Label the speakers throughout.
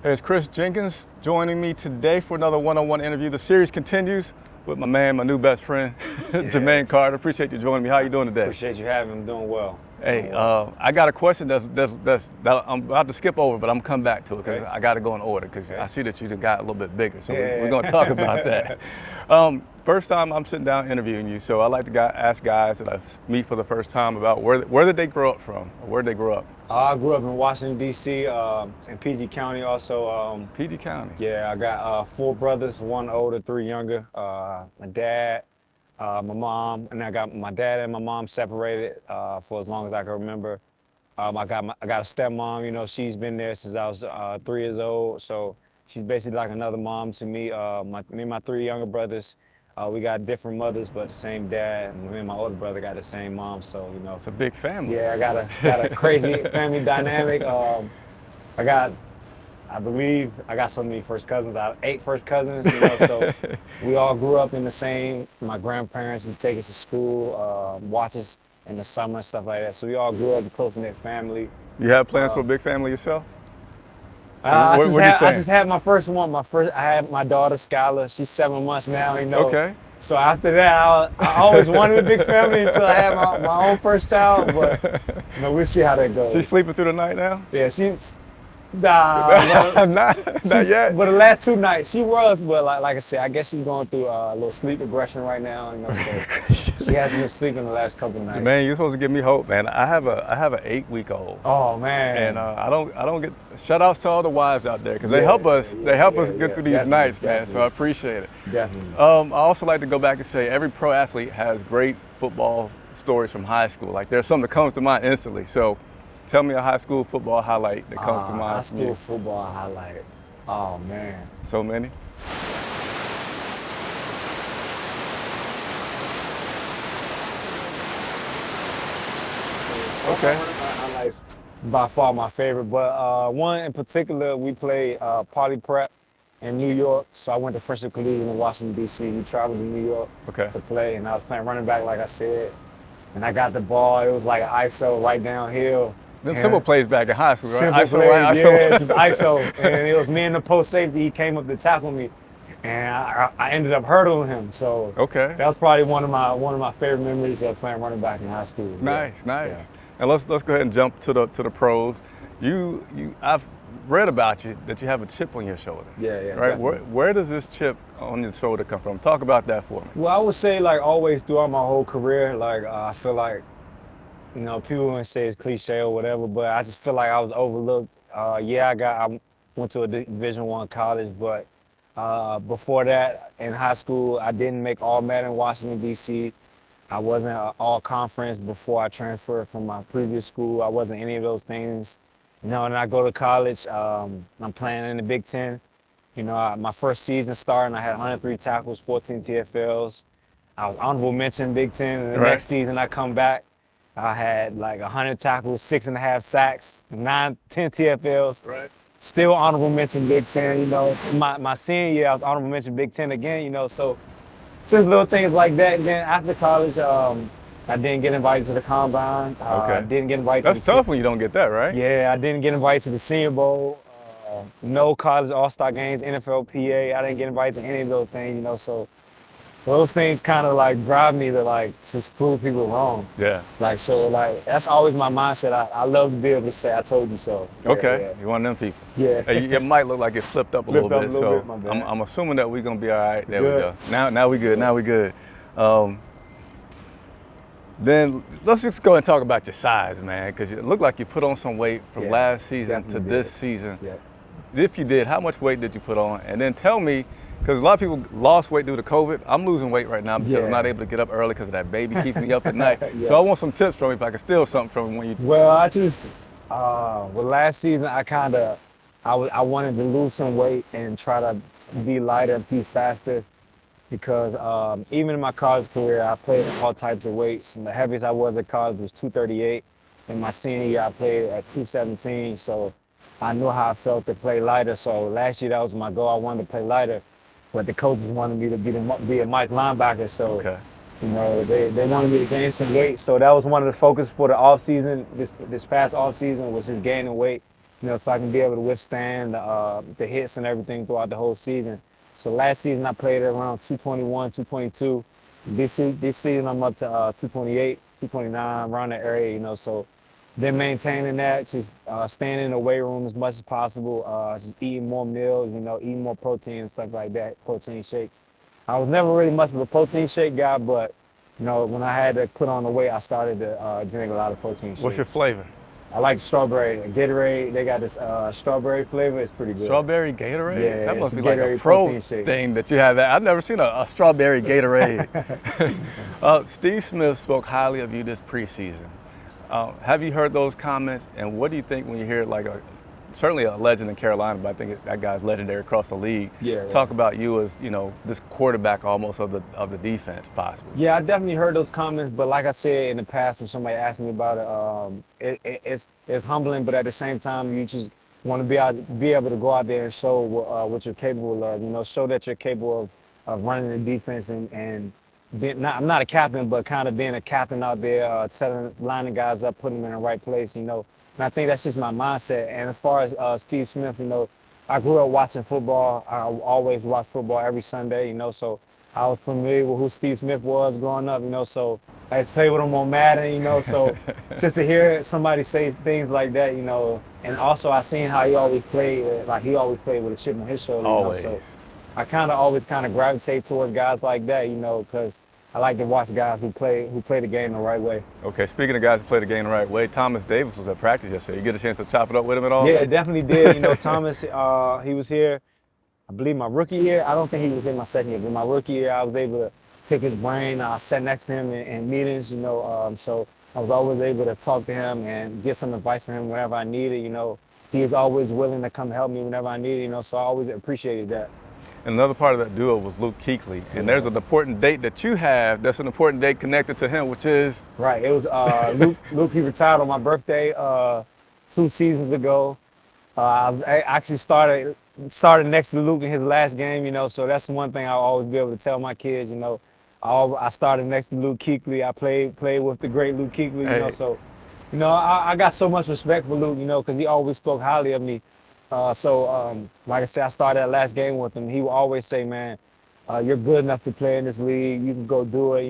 Speaker 1: Hey, it's Chris Jenkins joining me today for another one-on-one interview. The series continues with my man, my new best friend, Jermaine Carter. Appreciate you joining me. How you doing today?
Speaker 2: Appreciate you having me. I'm doing well.
Speaker 1: Hey, I got a question that I'm about to skip over, but I'm coming back to it because I got to go in order because I see that you got a little bit bigger. So we're going to talk about that. First time I'm sitting down interviewing you, so I like to ask guys that I meet for the first time about where did they grow up from, or where did they grow up?
Speaker 2: I grew up in Washington, D.C., in PG County also.
Speaker 1: PG County.
Speaker 2: Yeah, I got 4 brothers, 1 older, 3 younger. My dad, my mom, and I got my dad and my mom separated for as long as I can remember. I got a stepmom, you know, she's been there since I was 3 years old, so she's basically like another mom to me. Me and my 3 younger brothers, we got different mothers, but the same dad. And me and my older brother got the same mom, so you know.
Speaker 1: It's a big family.
Speaker 2: Yeah, I got a crazy family dynamic. I believe I got so many first cousins. I have 8 first cousins, you know, so we all grew up in the same. My grandparents would take us to school, watch us in the summer and stuff like that. So we all grew up a close-knit family.
Speaker 1: You have plans for a big family yourself?
Speaker 2: I just had my first one. I had my daughter Skylar. She's 7 months now, you know.
Speaker 1: Okay.
Speaker 2: So after that, I always wanted a big family until I had my own first child. But you know, we'll see how that goes.
Speaker 1: She's sleeping through the night now?
Speaker 2: Yeah, she's not
Speaker 1: yet.
Speaker 2: But the last 2 nights she was, but like I said, I guess she's going through a little sleep regression right now. You know, so she hasn't been sleeping the last couple of nights.
Speaker 1: Man, you're supposed to give me hope, man. I have an 8-week-old.
Speaker 2: Oh man.
Speaker 1: And I don't get shout outs to all the wives out there because they help us get through these nights, man. So I appreciate it.
Speaker 2: Definitely.
Speaker 1: I also like to go back and say every pro athlete has great football stories from high school. Like there's something that comes to mind instantly. So tell me a high school football highlight that comes to mind.
Speaker 2: High school football highlight. Oh man.
Speaker 1: So many. Okay.
Speaker 2: Highlights by far my favorite, but one in particular, we played Poly Prep in New York. So I went to Frenship Collegiate in Washington, D.C. We traveled to New York to play, and I was playing running back, like I said. And I got the ball. It was like an ISO right downhill.
Speaker 1: Them simple plays back in high school, right?
Speaker 2: Simple plays, yeah, it's just ISO. And it was me and the post safety. He came up to tackle me, and I ended up hurdling him. So that was probably one of my favorite memories of playing running back in high school.
Speaker 1: Nice. Yeah. And let's go ahead and jump to the pros. I've read about you that you have a chip on your shoulder.
Speaker 2: Yeah.
Speaker 1: Right. Where does this chip on your shoulder come from? Talk about that for me.
Speaker 2: Well, I would say like always throughout my whole career, like I feel like, you know, people would say it's cliche or whatever, but I just feel like I was overlooked. I went to a Division I college, but before that, in high school, I didn't make All-Met in Washington, D.C. I wasn't all-conference before I transferred from my previous school. I wasn't any of those things. You know, and I go to college, I'm playing in the Big Ten. You know, my first season starting, I had 103 tackles, 14 TFLs. I was honorable mention Big Ten, and the next season I come back, I had like 100 tackles, 6.5 sacks, 10 TFLs. Right. Still honorable mention Big Ten, you know. My senior year, I was honorable mention Big Ten again, you know. So just little things like that. And then after college, I didn't get invited to the combine. Didn't get invited
Speaker 1: That's tough when you don't get that, right?
Speaker 2: Yeah, I didn't get invited to the Senior Bowl. No college all-star games, NFL, PA. I didn't get invited to any of those things, you know. So those things kind of like drive me to like just prove people wrong.
Speaker 1: Yeah.
Speaker 2: Like, so like, that's always my mindset. I love to be able to say, I told you so.
Speaker 1: Okay, you're one of them people.
Speaker 2: Yeah.
Speaker 1: It might look like it flipped up a little bit. So I'm assuming that we're going to be all right. There we go. Now we good, now we good. Then let's just go and talk about your size, man, because it looked like you put on some weight from last season to this season. Yeah. If you did, how much weight did you put on? And then tell me, because a lot of people lost weight due to COVID. I'm losing weight right now because I'm not able to get up early because of that baby keeping me up at night. So I want some tips from you if I can steal something from you when you.
Speaker 2: Well, last season I wanted to lose some weight and try to be lighter and be faster because even in my college career, I played all types of weights. And the heaviest I was at college was 238. In my senior year, I played at 217. So I knew how I felt to play lighter. So last year, that was my goal. I wanted to play lighter. But the coaches wanted me to be a Mike linebacker, so you know they wanted me to gain some weight. So that was one of the focus for the off season. This past off season was just gaining weight. so I can be able to withstand the hits and everything throughout the whole season. So last season I played at around 221, 222. This season I'm up to 228, 229, around that area, so been maintaining that, just staying in the weight room as much as possible, just eating more meals, eating more protein and stuff like that, protein shakes. I was never really much of a protein shake guy, but when I had to put on the weight, I started to drink a lot of protein shakes.
Speaker 1: What's your flavor?
Speaker 2: I like strawberry. Gatorade, they got this strawberry flavor. It's pretty good.
Speaker 1: Strawberry Gatorade?
Speaker 2: Yeah,
Speaker 1: that must be
Speaker 2: Gatorade
Speaker 1: like a pro
Speaker 2: protein shake
Speaker 1: thing that you have. That I've never seen a strawberry Gatorade. Steve Smith spoke highly of you this preseason. Have you heard those comments? And what do you think when you hear like certainly a legend in Carolina, but I think that guy's legendary across the league.
Speaker 2: Yeah.
Speaker 1: Talk about you as this quarterback almost of the defense, possibly.
Speaker 2: Yeah, I definitely heard those comments, but like I said in the past, when somebody asked me about it, it's humbling, but at the same time, you just want to be able to go out there and show what you're capable of. Show that you're capable of running the defense and being, I'm not a captain, but kind of being a captain out there, lining guys up, putting them in the right place. And I think that's just my mindset. And as far as Steve Smith, I grew up watching football. I always watched football every Sunday, so I was familiar with who Steve Smith was growing up, so I used to play with him on Madden, so just to hear somebody say things like that, and also I seen how he always played, with a chip on his shoulder, so I always gravitate toward guys like that, because I like to watch guys who play the game the right way.
Speaker 1: Okay, speaking of guys who play the game the right way, Thomas Davis was at practice yesterday. You get a chance to chop it up with him at all?
Speaker 2: Yeah, definitely did. Thomas, he was here, I believe my rookie year. I don't think he was in my second year, but my rookie year, I was able to pick his brain. I sat next to him in meetings, so I was always able to talk to him and get some advice from him whenever I needed. He was always willing to come help me whenever I needed, so I always appreciated that.
Speaker 1: And another part of that duo was Luke Kuechly. And there's an important date that you have that's an important date connected to him, which is?
Speaker 2: Right, it was Luke, he retired on my birthday 2 seasons ago. I actually started next to Luke in his last game, so that's one thing I'll always be able to tell my kids, I started next to Luke Kuechly. I played with the great Luke Kuechly, so, I got so much respect for Luke, because he always spoke highly of me. Like I said, I started that last game with him. He would always say, man, you're good enough to play in this league. You can go do it.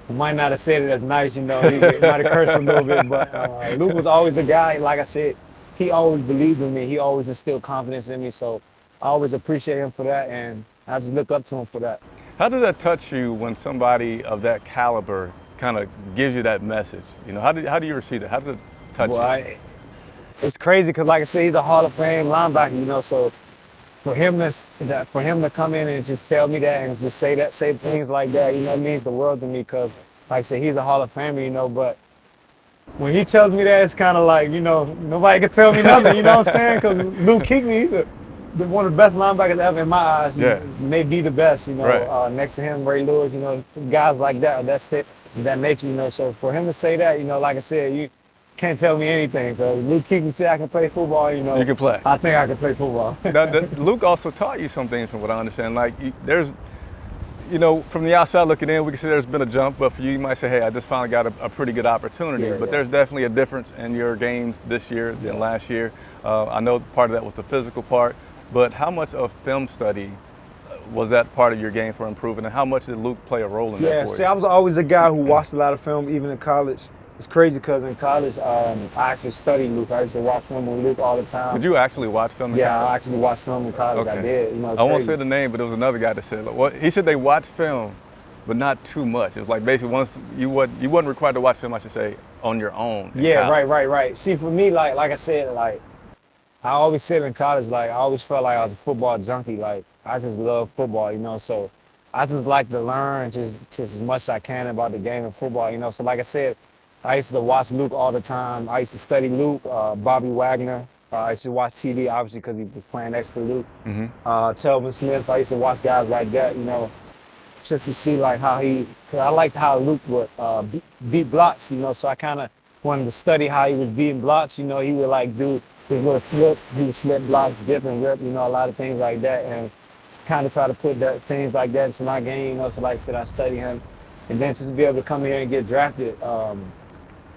Speaker 2: He might not have said it as nice, he might have cursed a little bit, but Luke was always a guy, like I said, he always believed in me. He always instilled confidence in me. So I always appreciate him for that, and I just look up to him for that.
Speaker 1: How does that touch you when somebody of that caliber kind of gives you that message? How do you receive that? How does it touch you?
Speaker 2: It's crazy because, like I said, he's a Hall of Fame linebacker, so for him to come in and just tell me that and just say things like that, it means the world to me because, like I said, he's a Hall of Famer, but when he tells me that, it's kind of like, nobody can tell me nothing, you know what I'm saying? Because Luke Kuechly, he's one of the best linebackers ever in my eyes. May be the best,
Speaker 1: right.
Speaker 2: Next to him, Ray Lewis, guys like that, that nature, so for him to say that, like I said, you can't tell me anything. So Luke Kuechly said I can play football,
Speaker 1: You can play.
Speaker 2: I think I can play football.
Speaker 1: Now, Luke also taught you some things from what I understand. Like there's, from the outside looking in, we can say there's been a jump, but for you might say, hey, I just finally got a pretty good opportunity. But there's definitely a difference in your games this year than last year. I know part of that was the physical part, but how much of film study was that part of your game for improving, and how much did Luke play a role in that for you?
Speaker 2: Yeah, see, I was always a guy who watched a lot of film, even in college. It's crazy because in college, I actually studied Luke. I used to watch film with Luke all the time.
Speaker 1: Did you actually watch film in college?
Speaker 2: Yeah, I actually watched film in college.
Speaker 1: Okay.
Speaker 2: I did.
Speaker 1: I won't say the name, but there was another guy that said, he said they watched film, but not too much. It was like basically once you wasn't required to watch film, I should say, on your own.
Speaker 2: Yeah, right. See, for me, like I said, I always said in college, I always felt like I was a football junkie. I just love football, so I just like to learn just as much as I can about the game of football, So like I said, I used to watch Luke all the time. I used to study Luke, Bobby Wagner. I used to watch TV, obviously, because he was playing next to Luke. Telvin Smith, I used to watch guys like that, just to see how because I liked how Luke would beat blocks, so I kind of wanted to study how he was beating blocks. He would do his little flip, he would slip blocks, dip and rip, a lot of things like that, and kind of try to put things like that into my game, So like I said, I study him, and then just be able to come here and get drafted.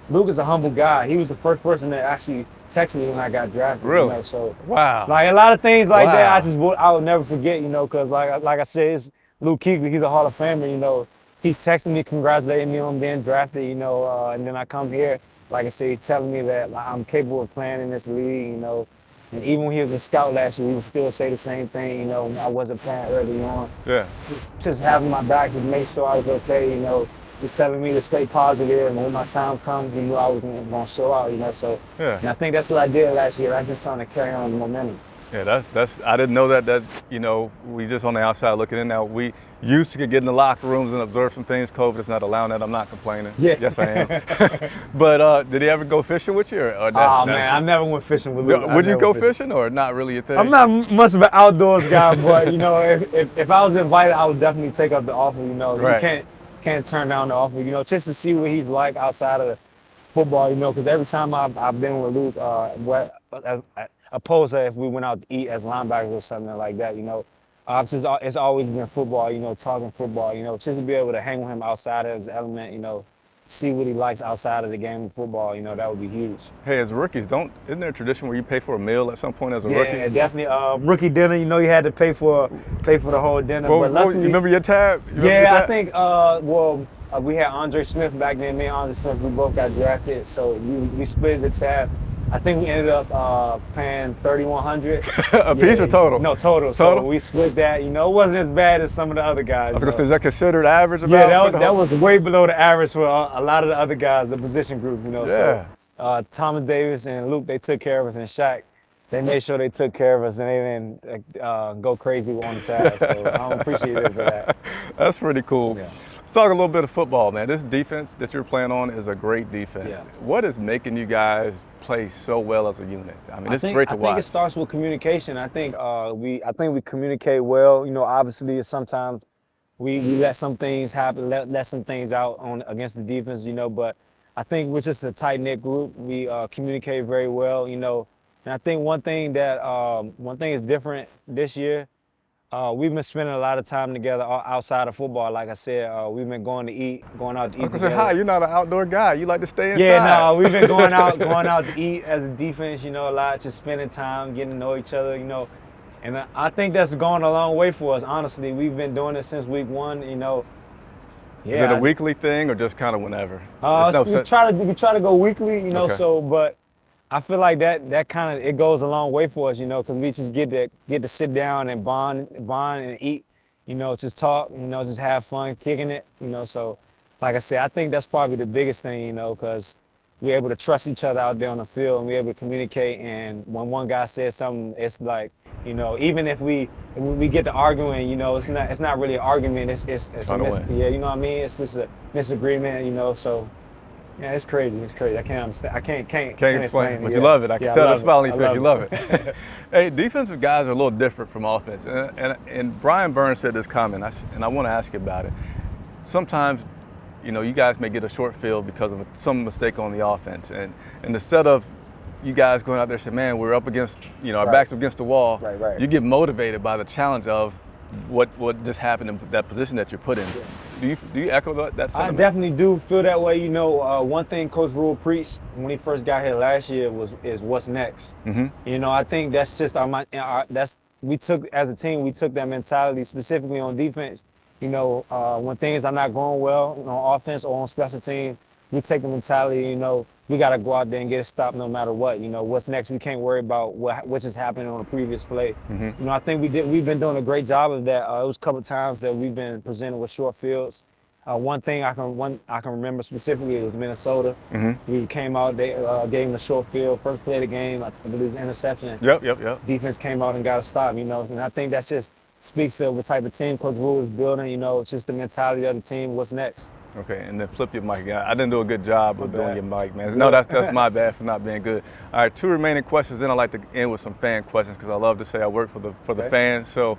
Speaker 2: Luke is a humble guy. He was the first person that actually texted me when I got drafted.
Speaker 1: Really?
Speaker 2: You know, so
Speaker 1: Wow.
Speaker 2: like a lot of things like that,
Speaker 1: Wow.
Speaker 2: I will never forget. You know, because like I said, it's Luke Kuechly. He's a Hall of Famer. You know, he's texting me, congratulating me on being drafted. You know, and then I come here, like I said, he's telling me that like, I'm capable of playing in this league. You know, and even when he was a scout last year, he would still say the same thing. You know, when I wasn't playing early on.
Speaker 1: Yeah.
Speaker 2: Just having my back to make sure I was okay. You know, just telling me to stay positive, and when my time comes, you know, I was gonna show out. You know, so
Speaker 1: Yeah.
Speaker 2: and I think that's what I did last year. I just trying to carry on the momentum.
Speaker 1: Yeah, that's I didn't know that you know, we just on the outside looking in now. We used to get in the locker rooms and observe some things. COVID is not allowing that. I'm not complaining.
Speaker 2: Yeah.
Speaker 1: Yes, I am. But did he ever go fishing with you? Or
Speaker 2: Man, I never went fishing with Luke.
Speaker 1: Would you go fishing or not really a thing?
Speaker 2: I'm not much of an outdoors guy, but you know, if I was invited, I would definitely take up the offer. You know,
Speaker 1: Right.
Speaker 2: you can't turn down the offer. You know, just to see what he's like outside of football. You know, because every time I've been with Luke, opposed to if we went out to eat as linebackers or something like that, you know. It's always been football, you know, talking football, you know, just to be able to hang with him outside of his element, you know, see what he likes outside of the game of football, you know, that would be huge.
Speaker 1: Hey, as rookies, isn't there a tradition where you pay for a meal at some point as a rookie?
Speaker 2: Yeah, definitely. Rookie dinner, you know, you had to pay for the whole dinner.
Speaker 1: Well,
Speaker 2: but luckily,
Speaker 1: you remember your tab?
Speaker 2: I think, we had Andre Smith back then. Me and Andre Smith, we both got drafted, so we split the tab. I think we ended up paying $3,100
Speaker 1: a piece or total?
Speaker 2: No, total. So we split that. You know, it wasn't as bad as some of the other guys.
Speaker 1: I was gonna say, is that considered average?
Speaker 2: Yeah, that was way below the average for a lot of the other guys, the position group. You know,
Speaker 1: yeah.
Speaker 2: So Thomas Davis and Luke, they took care of us, and Shaq, they made sure they took care of us, and they didn't go crazy on the tab. So I'm appreciative for that.
Speaker 1: That's pretty cool.
Speaker 2: Yeah.
Speaker 1: Let's talk a little bit of football, man. This defense that you're playing on is a great defense.
Speaker 2: Yeah.
Speaker 1: What is making you guys play so well as a unit? I mean, it's great to watch.
Speaker 2: I think it starts with communication. I think we communicate well. You know, obviously sometimes we let some things happen, let some things out against the defense. You know, but I think we're just a tight knit group. We communicate very well. You know, and I think one thing is different this year. We've been spending a lot of time together outside of football. Like I said, we've been going out to eat
Speaker 1: I was
Speaker 2: together.
Speaker 1: hi, you're not an outdoor guy. You like to stay inside.
Speaker 2: Yeah, no, we've been going out to eat as a defense, you know, a lot, just spending time, getting to know each other, you know. And I think that's gone a long way for us, honestly. We've been doing it since week one, you know.
Speaker 1: Yeah. Is it a weekly thing or just kind of whenever?
Speaker 2: We try to go weekly, you know,
Speaker 1: okay.
Speaker 2: But I feel like that kind of, it goes a long way for us, you know, because we just get to sit down and bond and eat, you know, just talk, you know, just have fun kicking it, you know. So, like I said, I think that's probably the biggest thing, you know, because we're able to trust each other out there on the field, and we're able to communicate. And when one guy says something, it's like, you know, even if we get to arguing, you know, it's not really an argument. It's yeah, you know what I mean. It's just a disagreement, you know. So. Yeah, it's crazy. It's crazy. I can't understand. I can't explain it.
Speaker 1: But you love it. I can tell the smile on your face. You love
Speaker 2: it.
Speaker 1: Hey, defensive guys are a little different from offense. And Brian Burns said this comment, and I want to ask you about it. Sometimes, you know, you guys may get a short field because of some mistake on the offense. And instead of you guys going out there and saying, man, we're up against, you know, our backs against the wall, you get motivated by the challenge of what just happened in that position that you're put in. Do you echo that sentiment?
Speaker 2: I definitely do feel that way. You know, one thing Coach Rule preached when he first got here last year is what's next.
Speaker 1: Mm-hmm.
Speaker 2: You know, I think that's just we took as a team, we took that mentality specifically on defense. You know, when things are not going well on offense or on special teams, we take the mentality, you know, we got to go out there and get a stop no matter what. You know, what's next? We can't worry about what just happened on a previous play.
Speaker 1: Mm-hmm.
Speaker 2: You know, I think we've been doing a great job of that. It was a couple of times that we've been presented with short fields. One thing I can remember specifically was Minnesota.
Speaker 1: Mm-hmm.
Speaker 2: We came out, they gave them a short field, first play of the game, I believe it was an interception.
Speaker 1: Yep.
Speaker 2: Defense came out and got a stop, you know, and I think that just speaks to what type of team Coach Rule is building. You know, it's just the mentality of the team. What's next?
Speaker 1: Okay, and then flip your mic. I didn't do a good job of doing your mic, man. No, that's my bad for not being good. All right, 2 remaining questions. Then I like to end with some fan questions because I love to say I work for the fans. So,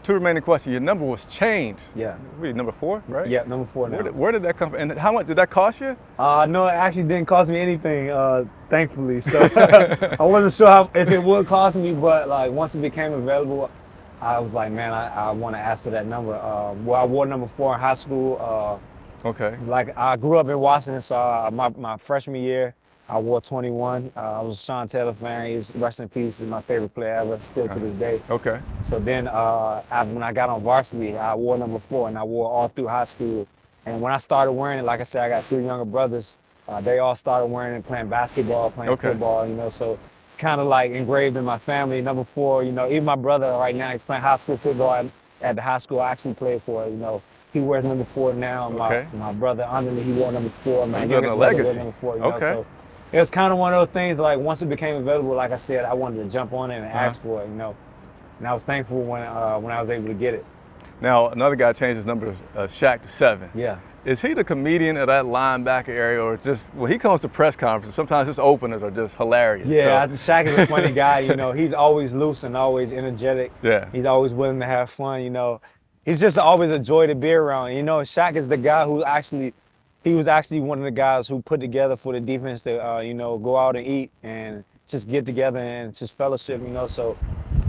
Speaker 1: 2 remaining questions. Your number was changed.
Speaker 2: Yeah.
Speaker 1: Really, number 4, right?
Speaker 2: Yeah, number 4 now.
Speaker 1: Where did that come from? And how much did that cost you?
Speaker 2: No, it actually didn't cost me anything, thankfully. So I wasn't sure if it would cost me, but like once it became available, I was like, man, I want to ask for that number. Well, I wore number 4 in high school.
Speaker 1: Okay.
Speaker 2: Like, I grew up in Washington, so my freshman year, I wore 21. I was a Sean Taylor fan. He was, rest in peace, is my favorite player ever, still to this day.
Speaker 1: Okay.
Speaker 2: So then when I got on varsity, I wore number 4, and I wore all through high school. And when I started wearing it, like I said, I got 3 younger brothers. They all started wearing it, playing basketball, playing football, so it's kind of like engraved in my family. Number 4, even my brother right now, he's playing high school football at the high school I actually played for, He wears number 4 now. My brother under me, he wore number 4. My youngest brother wore number 4, So it was kind of one of those things, like, once it became available, like I said, I wanted to jump on it and ask for it, And I was thankful when I was able to get it.
Speaker 1: Now, another guy changed his number, Shaq, to 7.
Speaker 2: Yeah.
Speaker 1: Is he the comedian of that linebacker area, or just, when he comes to press conferences, sometimes his openers are just hilarious?
Speaker 2: Yeah, Shaq is a funny guy, He's always loose and always energetic.
Speaker 1: Yeah.
Speaker 2: He's always willing to have fun, He's just always a joy to be around. Shaq is the guy who he was actually one of the guys who put together for the defense to, go out and eat and just get together and just fellowship, So,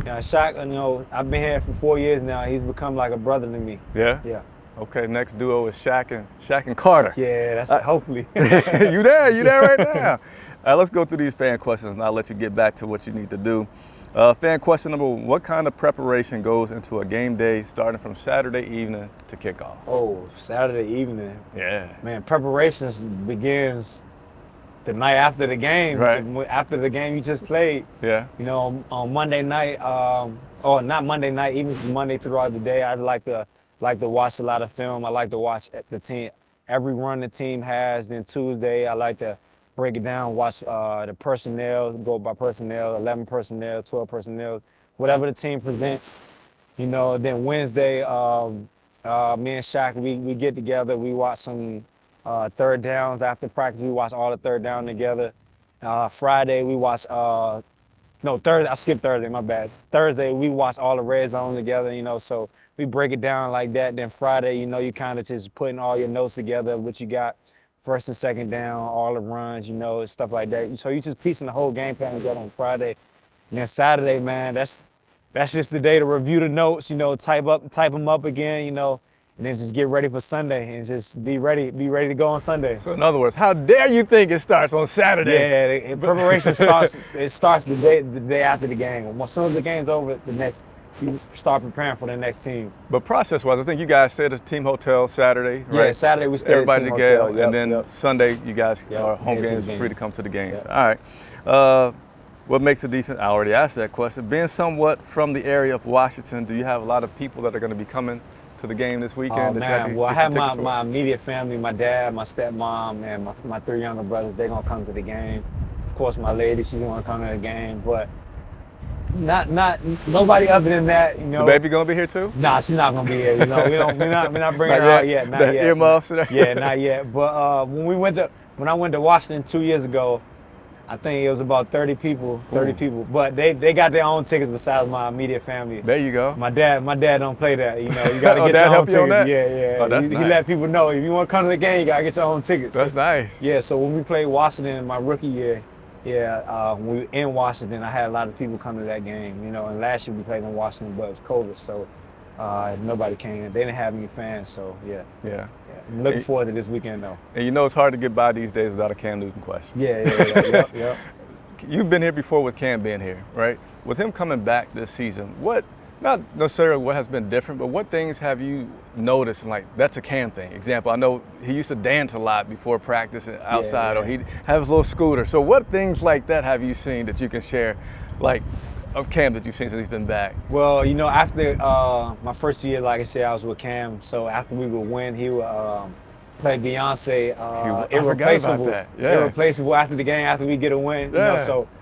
Speaker 2: Shaq, I've been here for 4 years now. He's become like a brother to me.
Speaker 1: Yeah?
Speaker 2: Yeah.
Speaker 1: Okay, next duo is Shaq and Carter.
Speaker 2: Yeah, that's hopefully.
Speaker 1: You there right now. All right, let's go through these fan questions, and I'll let you get back to what you need to do. Fan question number 1, what kind of preparation goes into a game day starting from Saturday evening to kickoff?
Speaker 2: Oh, Saturday evening.
Speaker 1: Yeah.
Speaker 2: Man, preparations begins the night after the game.
Speaker 1: Right.
Speaker 2: After the game you just played.
Speaker 1: Yeah.
Speaker 2: On Monday night, or not Monday night, even Monday throughout the day, I like to watch a lot of film. I like to watch the team, every run the team has. Then Tuesday, I like to break it down, watch the personnel, go by personnel, 11 personnel, 12 personnel, whatever the team presents. Then Wednesday, me and Shaq, we get together, we watch some third downs after practice. We watch all the third down together. Friday, we watch, Thursday, I skipped Thursday, my bad. Thursday, we watch all the red zone together, so we break it down like that. Then Friday, you kind of just putting all your notes together, what you got, first and second down, all the runs, stuff like that. So you just piecing the whole game plan together on Friday. And then Saturday, man, that's just the day to review the notes, type them up again, and then just get ready for Sunday and just be ready to go on Sunday.
Speaker 1: So in other words, how dare you think it starts on Saturday?
Speaker 2: Yeah, preparation starts the day after the game. As soon as the game's over, you start preparing for the next team.
Speaker 1: But process-wise, I think you guys stay at the team hotel Saturday, right?
Speaker 2: Yeah, Saturday we stay
Speaker 1: Everybody
Speaker 2: at the team
Speaker 1: together,
Speaker 2: hotel.
Speaker 1: and then Sunday you guys are home games,
Speaker 2: game.
Speaker 1: free to come to the games.
Speaker 2: Yep.
Speaker 1: All right. What makes a defense? I already asked that question. Being somewhat from the area of Washington, do you have a lot of people that are going to be coming to the game this weekend?
Speaker 2: Oh, man. Well, I have my immediate family, my dad, my stepmom, and my 3 younger brothers. They're going to come to the game. Of course, my lady, she's going to come to the game. But not nobody other than that,
Speaker 1: The baby going to be here too?
Speaker 2: Nah, she's not going to be here. We're not bringing her out yet. Not yet.
Speaker 1: Earmuffs?
Speaker 2: Yeah, not yet. But when I went to Washington 2 years ago, I think it was about 30 people. But they got their own tickets besides my immediate family.
Speaker 1: There you go.
Speaker 2: My dad don't play that. You got to get your own tickets. Yeah.
Speaker 1: Oh, that's
Speaker 2: he
Speaker 1: nice.
Speaker 2: let people know if you want to come to the game, you got to get your own tickets.
Speaker 1: That's nice.
Speaker 2: Yeah, so when we played Washington in my rookie year, when we were in Washington, I had a lot of people come to that game. And last year we played in Washington, but it was COVID, so nobody came. They didn't have any fans, so yeah. I'm looking forward to this weekend, though.
Speaker 1: And it's hard to get by these days without a Cam Newton question.
Speaker 2: Yeah.
Speaker 1: You've been here before with Cam being here, right? With him coming back this season, not necessarily what has been different, but what things have you noticed, like, that's a Cam thing? Example, I know he used to dance a lot before practice outside, or he'd have his little scooter. So what things like that have you seen that you can share, like, of Cam that you've seen since he's been back?
Speaker 2: Well, after my first year, like I said, I was with Cam. So after we would win, he would play Beyonce, Irreplaceable.
Speaker 1: That. Yeah.
Speaker 2: Irreplaceable after the game, after we get a win.
Speaker 1: Yeah.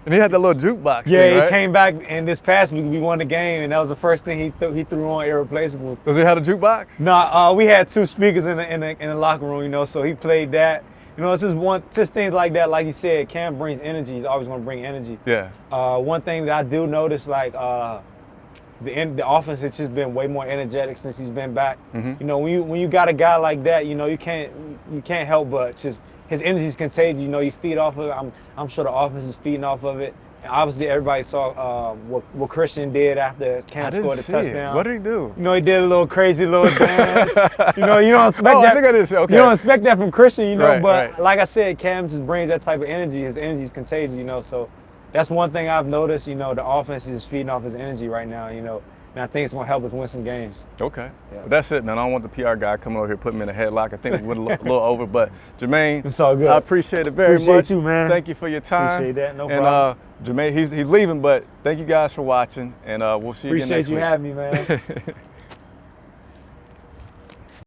Speaker 1: And he had that little jukebox
Speaker 2: Yeah,
Speaker 1: thing, right?
Speaker 2: He came back, and this past week we won the game, and that was the first thing he threw on Irreplaceable.
Speaker 1: Does he have a jukebox?
Speaker 2: No, we had 2 speakers in the locker room, so he played that. It's just things like that. Like you said, Cam brings energy. He's always going to bring energy.
Speaker 1: Yeah.
Speaker 2: One thing that I do notice, like the offense has just been way more energetic since he's been back.
Speaker 1: Mm-hmm.
Speaker 2: When you got a guy like that, you can't help but just his energy is contagious. You feed off of it. I'm sure the offense is feeding off of it. Obviously, everybody saw what Christian did after Cam scored a touchdown.
Speaker 1: What did he do?
Speaker 2: You know, he did a little crazy little dance. You don't expect that.
Speaker 1: I think I did. Okay.
Speaker 2: You don't expect that from Christian, you know.
Speaker 1: Right,
Speaker 2: but
Speaker 1: right.
Speaker 2: like I said, Cam just brings that type of energy. His energy is contagious, you know. So that's one thing I've noticed. You know, the offense is feeding off his energy right now. You know, and I think it's gonna help us win some games.
Speaker 1: Okay.
Speaker 2: Yeah.
Speaker 1: But that's it, man. I don't want the PR guy coming over here putting me in a headlock. I think we went a little over, but Jermaine,
Speaker 2: It's all good.
Speaker 1: I appreciate it very
Speaker 2: Appreciate
Speaker 1: much.
Speaker 2: you, man.
Speaker 1: Thank you for your time.
Speaker 2: Appreciate that. No
Speaker 1: and,
Speaker 2: problem.
Speaker 1: Jermaine, he's leaving, but thank you guys for watching, and we'll see you again next week.
Speaker 2: Appreciate you having me, man.